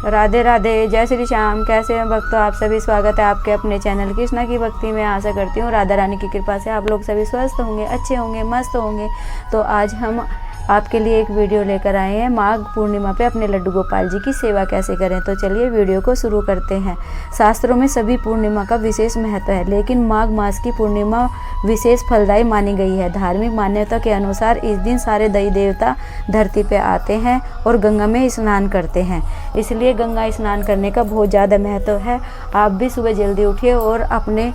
राधे राधे, जय श्री श्याम। कैसे हैं भक्तों आप सभी? स्वागत है आपके अपने चैनल कृष्णा की भक्ति में। आशा करती हूँ राधा रानी की कृपा से आप लोग सभी स्वस्थ होंगे, अच्छे होंगे, मस्त होंगे। तो आज हम आपके लिए एक वीडियो लेकर आए हैं, माघ पूर्णिमा पे अपने लड्डू गोपाल जी की सेवा कैसे करें। तो चलिए वीडियो को शुरू करते हैं। शास्त्रों में सभी पूर्णिमा का विशेष महत्व है, लेकिन माघ मास की पूर्णिमा विशेष फलदायी मानी गई है। धार्मिक मान्यता के अनुसार इस दिन सारे देवी देवता धरती पे आते हैं और गंगा में स्नान करते हैं, इसलिए गंगा स्नान करने का बहुत ज़्यादा महत्व है। आप भी सुबह जल्दी उठिए और अपने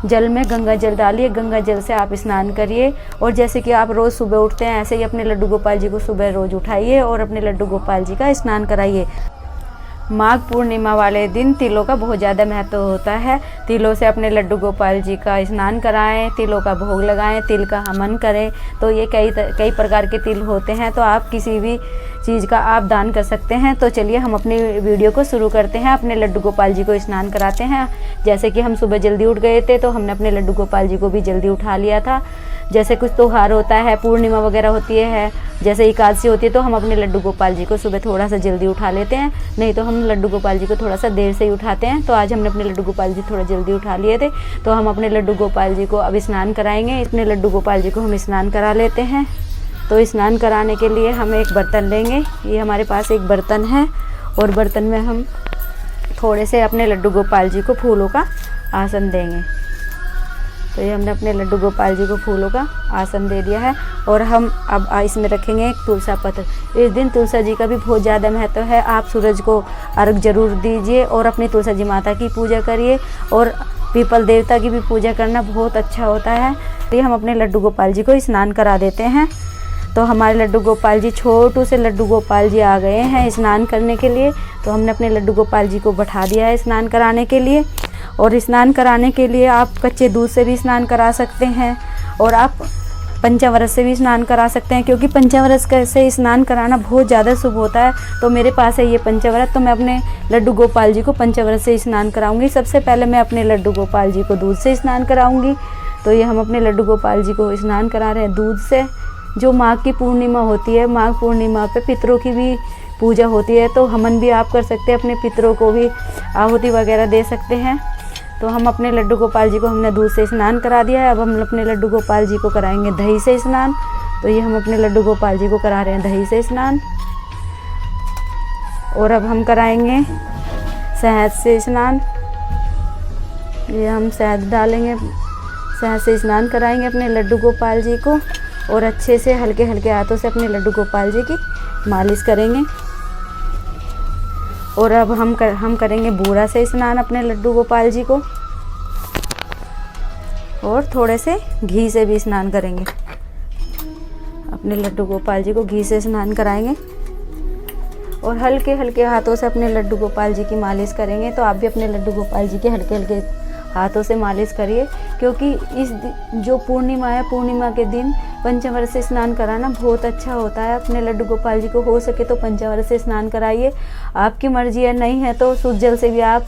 जल में गंगा जल डालिए, गंगा जल से आप स्नान करिए। और जैसे कि आप रोज़ सुबह उठते हैं, ऐसे ही अपने लड्डू गोपाल जी को सुबह रोज़ उठाइए और अपने लड्डू गोपाल जी का स्नान कराइए। माघ पूर्णिमा वाले दिन तिलों का बहुत ज़्यादा महत्व होता है। तिलों से अपने लड्डू गोपाल जी का स्नान कराएं, तिलों का भोग लगाएं, तिल का हवन करें। तो ये कई प्रकार के तिल होते हैं, तो आप किसी भी चीज़ का आप दान कर सकते हैं। तो चलिए हम अपनी वीडियो को शुरू करते हैं। अपने लड्डू गोपाल जी को स्नान कराते हैं। जैसे कि हम सुबह जल्दी उठ गए थे, तो हमने अपने लड्डू गोपाल जी को भी जल्दी उठा लिया था। जैसे कुछ त्योहार होता है, पूर्णिमा वगैरह होती है, जैसे एकादशी होती है, तो हम अपने लड्डू गोपाल जी को सुबह थोड़ा सा जल्दी उठा लेते हैं। नहीं तो हम लड्डू गोपाल जी को थोड़ा सा देर से ही उठाते हैं। तो आज हमने अपने लड्डू गोपाल जी थोड़ा जल्दी उठा लिए थे, तो हम अपने लड्डू गोपाल जी को अब स्नान कराएंगे। अपने लड्डू गोपाल जी को हम स्नान करा लेते हैं। तो स्नान कराने के लिए हम एक बर्तन लेंगे। ये हमारे पास एक बर्तन है और बर्तन में हम थोड़े से अपने लड्डू गोपाल जी को फूलों का आसन देंगे। तो ये हमने अपने लड्डू गोपाल जी को फूलों का आसन दे दिया है। और हम अब इसमें रखेंगे एक तुलसा पत्र। इस दिन तुलसा जी का भी बहुत ज़्यादा महत्व है। आप सूरज को अर्घ जरूर दीजिए और अपनी तुलसा जी माता की पूजा करिए। और पीपल देवता की भी पूजा करना बहुत अच्छा होता है। तो हम अपने लड्डू गोपाल जी को स्नान करा देते हैं। तो हमारे लड्डू गोपाल जी, छोटू से लड्डू गोपाल जी आ गए हैं स्नान करने के लिए। तो हमने अपने लड्डू गोपाल जी को बैठा दिया है स्नान कराने के लिए। और स्नान कराने के लिए आप कच्चे दूध से भी स्नान करा सकते हैं और आप पंचामृत से भी स्नान करा सकते हैं, क्योंकि पंचामृत से स्नान कराना बहुत ज़्यादा शुभ होता है। तो मेरे पास है ये पंचामृत, तो मैं अपने लड्डू गोपाल जी को पंचामृत से स्नान कराऊंगी। सबसे पहले मैं अपने लड्डू गोपाल जी को दूध से स्नान कराऊंगी। तो ये हम अपने लड्डू गोपाल जी को स्नान करा रहे हैं दूध से। जो माघ की पूर्णिमा होती है, माघ पूर्णिमा पे पितरों की भी पूजा होती है, तो हवन भी आप कर सकते हैं, अपने पितरों को भी आहुति वगैरह दे सकते हैं। तो हम अपने लड्डू गोपाल जी को हमने दूध से स्नान करा दिया है। अब हम अपने लड्डू गोपाल जी को कराएंगे दही से स्नान। तो ये हम अपने लड्डू गोपाल जी को करा रहे हैं दही से स्नान। और अब हम कराएंगे शहद से स्नान। ये हम शहद डालेंगे, शहद से स्नान कराएंगे अपने लड्डू गोपाल जी को। और अच्छे से हल्के हल्के हाथों से अपने लड्डू गोपाल जी की मालिश करेंगे। और अब हम करेंगे बूरा से स्नान अपने लड्डू गोपाल जी को। और थोड़े से घी से भी स्नान करेंगे। अपने लड्डू गोपाल जी को घी से स्नान कराएंगे और हल्के हल्के हाथों से अपने लड्डू गोपाल जी की मालिश करेंगे। तो आप भी अपने लड्डू गोपाल जी के हल्के हल्के हाथों से मालिश करिए, क्योंकि इस जो पूर्णिमा है, पूर्णिमा के दिन पंचामृत से स्नान कराना बहुत अच्छा होता है। अपने लड्डू गोपाल जी को हो सके तो पंचामृत से स्नान कराइए। आपकी मर्जी है, नहीं है तो शुद्ध जल से भी आप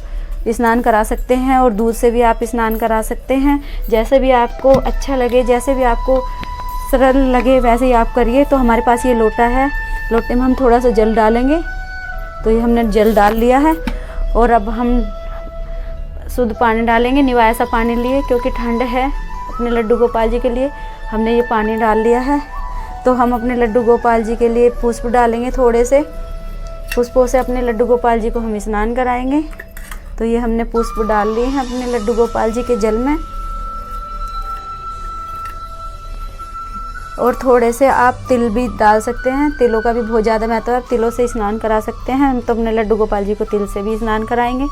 स्नान करा सकते हैं और दूध से भी आप स्नान करा सकते हैं। जैसे भी आपको अच्छा लगे, जैसे भी आपको सरल लगे, वैसे ही आप करिए। तो हमारे पास ये लोटा है, लोटे में हम थोड़ा सा जल डालेंगे। तो ये हमने जल डाल लिया है। और अब हम शुद्ध पानी डालेंगे, निवाया सा पानी लिए, क्योंकि ठंड है। अपने लड्डू गोपाल जी के लिए हमने ये पानी डाल लिया है। तो हम अपने लड्डू गोपाल जी के लिए पुष्प डालेंगे। थोड़े से पुष्पों से अपने लड्डू गोपाल जी को हम स्नान कराएंगे। तो ये हमने पुष्प डाल लिए हैं अपने लड्डू गोपाल जी के जल में। और थोड़े से आप तिल भी डाल सकते हैं, तिलों का भी बहुत ज़्यादा महत्व है, तिलों से स्नान करा सकते हैं। तो अपने लड्डू गोपाल जी को तिल से भी स्नान कराएंगे।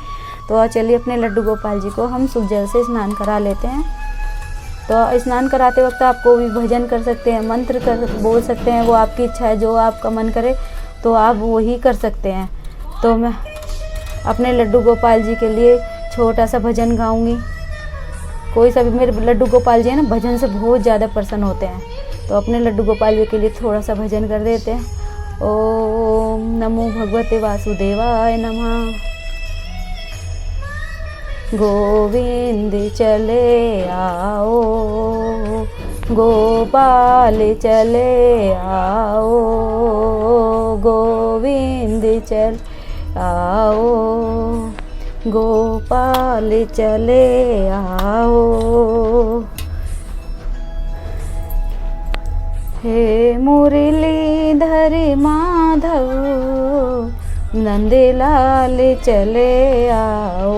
तो चलिए अपने लड्डू गोपाल जी को हम शुद्ध जल से स्नान करा लेते हैं। तो स्नान कराते वक्त आप कोई भी भजन कर सकते हैं, मंत्र बोल सकते हैं, वो आपकी इच्छा है, जो आपका मन करे तो आप वही कर सकते हैं। तो मैं अपने लड्डू गोपाल जी के लिए छोटा सा भजन गाऊंगी। कोई सा भी, मेरे लड्डू गोपाल जी है ना, भजन से बहुत ज़्यादा प्रसन्न होते हैं। तो अपने लड्डू गोपाल जी के लिए थोड़ा सा भजन कर देते हैं। ओम नमो भगवते वासुदेवाय नमः। गोविंद चले आओ, गोपाल चले आओ, गोविंद चले आओ, गोपाल चले आओ। हे मुरलीधर माधव नंदलाल चले आओ,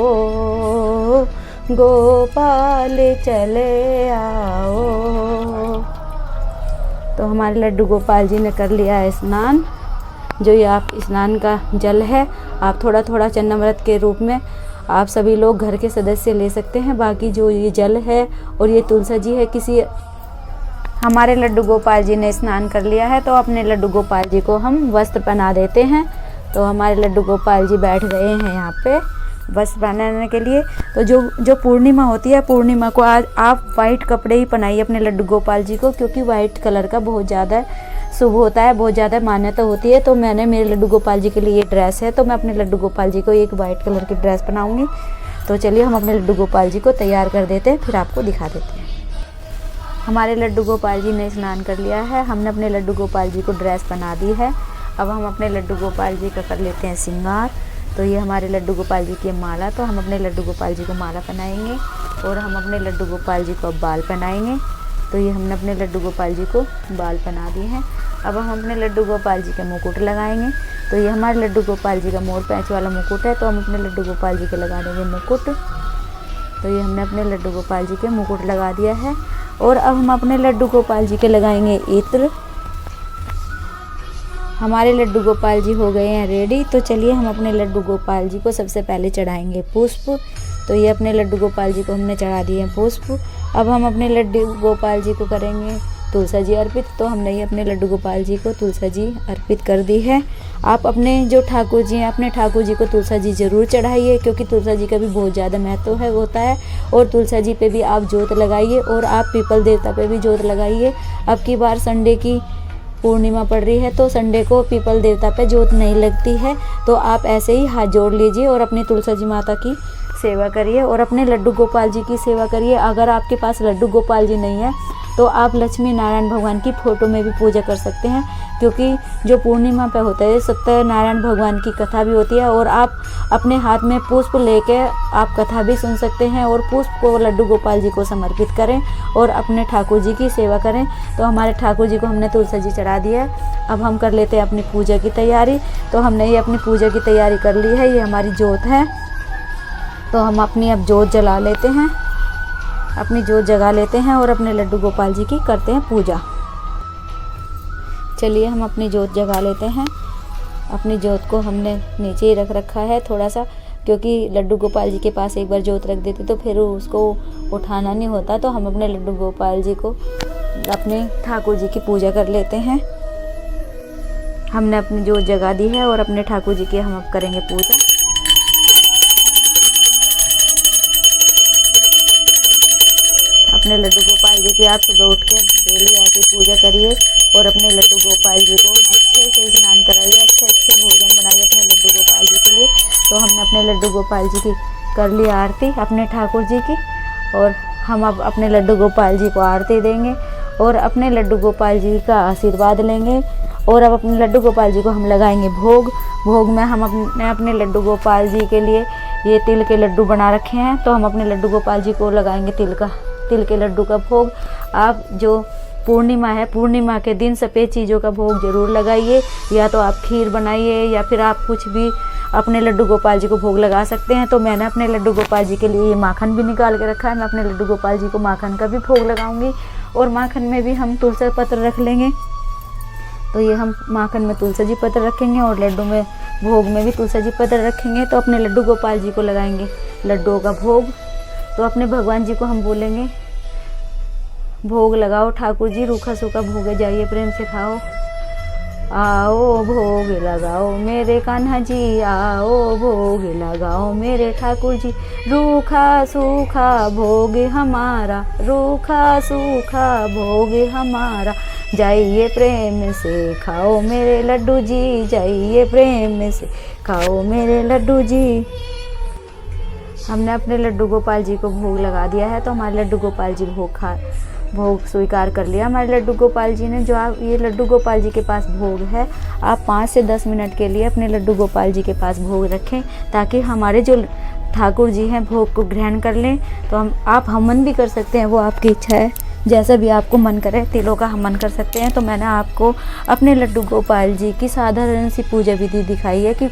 गोपाल चले आओ। तो हमारे लड्डू गोपाल जी ने कर लिया है स्नान। जो ये आप स्नान का जल है, आप थोड़ा थोड़ा चन्नामृत के रूप में आप सभी लोग घर के सदस्य ले सकते हैं। बाकी जो ये जल है और ये तुलसी जी है, किसी हमारे लड्डू गोपाल जी ने स्नान कर लिया है तो अपने लड्डू गोपाल जी को हम वस्त्र पहना देते हैं। तो हमारे लड्डू गोपाल जी बैठ गए हैं यहाँ पे वस्त्र पहनाने के लिए। तो जो पूर्णिमा होती है, पूर्णिमा को आज आप वाइट कपड़े ही पहनाइए अपने लड्डू गोपाल जी को, क्योंकि वाइट कलर का बहुत ज़्यादा शुभ होता है, बहुत ज़्यादा मान्यता होती है। तो मैंने मेरे लड्डू गोपाल जी के लिए ये ड्रेस है, तो मैं अपने लड्डू गोपाल जी को एक वाइट कलर की ड्रेस पहनाऊँगी। तो चलिए हम अपने लड्डू गोपाल जी को तैयार कर देते हैं, फिर आपको दिखा देते हैं। हमारे लड्डू गोपाल जी ने स्नान कर लिया है, हमने अपने लड्डू गोपाल जी को ड्रेस बना दी है। अब हम अपने लड्डू गोपाल जी का कर लेते हैं श्रृंगार। तो ये हमारे लड्डू गोपाल जी की माला, तो हम अपने लड्डू गोपाल जी को माला पहनाएंगे और हम अपने लड्डू गोपाल जी को अब बाल पहनाएंगे। तो ये हमने अपने लड्डू गोपाल जी को बाल पहना दिए हैं। अब हम अपने लड्डू गोपाल जी के मुकुट लगाएंगे। तो ये हमारे लड्डू गोपाल जी का मोर पैंच वाला मुकुट है, तो हम अपने लड्डू गोपाल जी के लगा देंगे मुकुट। तो ये हमने अपने लड्डू गोपाल जी के मुकुट लगा दिया है। और अब हम अपने लड्डू गोपाल जी के लगाएंगे इत्र। हमारे लड्डू गोपाल जी हो गए हैं रेडी। तो चलिए हम अपने लड्डू गोपाल जी को सबसे पहले चढ़ाएंगे पुष्प। तो ये अपने लड्डू गोपाल जी को हमने चढ़ा दिए हैं पुष्प। अब हम अपने लड्डू गोपाल जी को करेंगे तुलसी जी अर्पित। तो हमने ये अपने लड्डू गोपाल जी को तुलसी जी अर्पित कर दी है। आप अपने जो ठाकुर जी हैं, अपने ठाकुर जी को तुलसी जी ज़रूर चढ़ाइए, क्योंकि तुलसी जी का भी बहुत ज़्यादा महत्व है होता है। और तुलसी जी पे भी आप जोत लगाइए और आप पीपल देवता पे भी जोत लगाइए। अब की बार संडे की पूर्णिमा पड़ रही है, तो संडे को पीपल देवता पे जोत नहीं लगती है, तो आप ऐसे ही हाथ जोड़ लीजिए और अपनी तुलसी जी माता की सेवा करिए और अपने लड्डू गोपाल जी की सेवा करिए। अगर आपके पास लड्डू गोपाल जी नहीं है तो आप लक्ष्मी नारायण भगवान की फ़ोटो में भी पूजा कर सकते हैं, क्योंकि जो पूर्णिमा पे होता है सत्यनारायण भगवान की कथा भी होती है। और आप अपने हाथ में पुष्प लेके आप कथा भी सुन सकते हैं और पुष्प को लड्डू गोपाल जी को समर्पित करें और अपने ठाकुर जी की सेवा करें। तो हमारे ठाकुर जी को हमने तुलसी जी चढ़ा दिया है। अब हम कर लेते हैं अपनी पूजा की तैयारी। तो हमने ये अपनी पूजा की तैयारी कर ली है। ये हमारी जोत है, तो हम अपनी अब जोत जला लेते हैं, अपनी जोत जगा लेते हैं और अपने लड्डू गोपाल जी की करते हैं पूजा। चलिए हम अपनी जोत जगा लेते हैं। अपनी जोत को हमने नीचे ही रख रखा है थोड़ा सा, क्योंकि लड्डू गोपाल जी के पास एक बार जोत रख देते तो फिर उसको उठाना नहीं होता। तो हम अपने लड्डू गोपाल जी को, अपने ठाकुर जी की पूजा कर लेते हैं। हमने अपनी जोत जगा दी है और अपने ठाकुर जी की हम अब करेंगे पूजा। अपने लड्डू गोपाल जी की आप सुबह उठ के डेली आके पूजा करिए और अपने लड्डू गोपाल जी को अच्छे से स्नान कराइए, अच्छे भोजन बनाइए अपने लड्डू गोपाल जी के लिए। तो हमने अपने लड्डू गोपाल जी की कर ली आरती अपने ठाकुर जी की, और हम अब अपने लड्डू गोपाल जी को आरती देंगे और अपने लड्डू गोपाल जी का आशीर्वाद लेंगे। और अब अपने लड्डू गोपाल जी को हम लगाएंगे भोग। भोग में हम अपने लड्डू गोपाल जी के लिए ये तिल के लड्डू बना रखे हैं, तो हम अपने लड्डू गोपाल जी को लगाएंगे तिल के लड्डू का भोग। आप जो पूर्णिमा है, पूर्णिमा के दिन सफ़ेद चीज़ों का भोग ज़रूर लगाइए, या तो आप खीर बनाइए या फिर आप कुछ भी अपने लड्डू गोपाल जी को भोग लगा सकते हैं। तो मैंने अपने लड्डू गोपाल जी के लिए ये माखन भी निकाल के रखा है। मैं अपने लड्डू गोपाल जी को माखन का भी भोग लगाऊंगी और माखन में भी हम तुलसी पत्र रख लेंगे। तो ये हम माखन में तुलसी जी पत्र रखेंगे और लड्डू में भोग में भी तुलसी जी पत्र रखेंगे। तो अपने लड्डू गोपाल जी को लगाएंगे लड्डुओं का भोग। तो अपने भगवान जी को हम बोलेंगे, भोग लगाओ ठाकुर जी, रूखा सूखा भोग जाइए प्रेम से खाओ। आओ भोग लगाओ मेरे कान्हा जी, आओ भोग लगाओ मेरे ठाकुर जी, रूखा सूखा भोग हमारा, रूखा सूखा भोग हमारा, जाइए प्रेम से खाओ मेरे लड्डू जी, जाइए प्रेम से खाओ मेरे लड्डू जी। हमने अपने लड्डू गोपाल जी को भोग लगा दिया है। तो हमारे लड्डू गोपाल जी भोग स्वीकार कर लिया हमारे लड्डू गोपाल जी ने। जो आप ये लड्डू गोपाल जी के पास भोग है, आप 5 से 10 मिनट के लिए अपने लड्डू गोपाल जी के पास भोग रखें, ताकि हमारे जो ठाकुर जी हैं भोग को ग्रहण कर लें। तो आप हवन भी कर सकते हैं, वो आपकी इच्छा है, जैसा भी आपको मन करे तिलों का हवन कर सकते हैं। तो मैंने आपको अपने लड्डू गोपाल जी की साधारण सी पूजा विधि दिखाई है कि